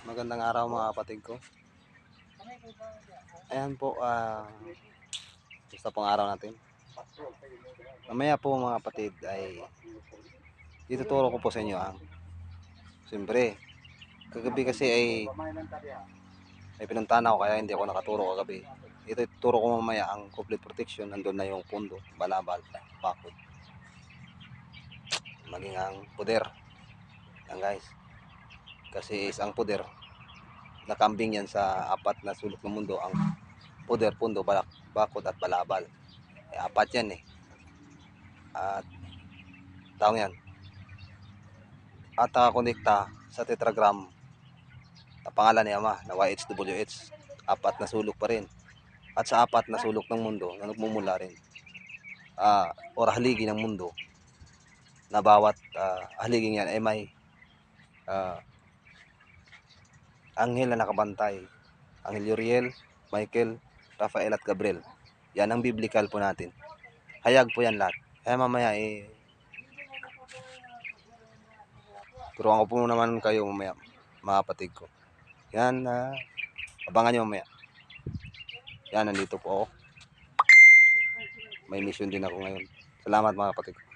Magandang araw mga kapatid ko. Ayan po, gusto pong araw natin. Mamaya po mga kapatid ay ituturo ko po sa inyo ang siyempre, kagabi kasi ay may pinuntahan ako kaya hindi ako nakaturo kagabi. Ito ituturo ko mamaya ang complete protection. Nandun na yung pundo, balabal, bakod, maging ang puder. Yan guys, kasi isang puder nakambing yan sa apat na sulok ng mundo. Ang puder, pundo, bakod at balabal. Apat yan eh. At taong yan. At nakakonekta sa tetragram na pangalan ni Ama na YHWH. Apat na sulok pa rin. At sa apat na sulok ng mundo na nagmumula rin. Or haligi ng mundo na bawat haliging yan ay may anghel na nakabantay. Anghel Uriel, Michael, Rafael at Gabriel. Yan ang biblical po natin. Hayag po yan lahat. Kaya mamaya turuan ko po naman kayo mamaya, mga kapatid ko. Yan, abangan nyo mamaya. Yan, nandito po ako. May mission din ako ngayon. Salamat mga kapatid ko.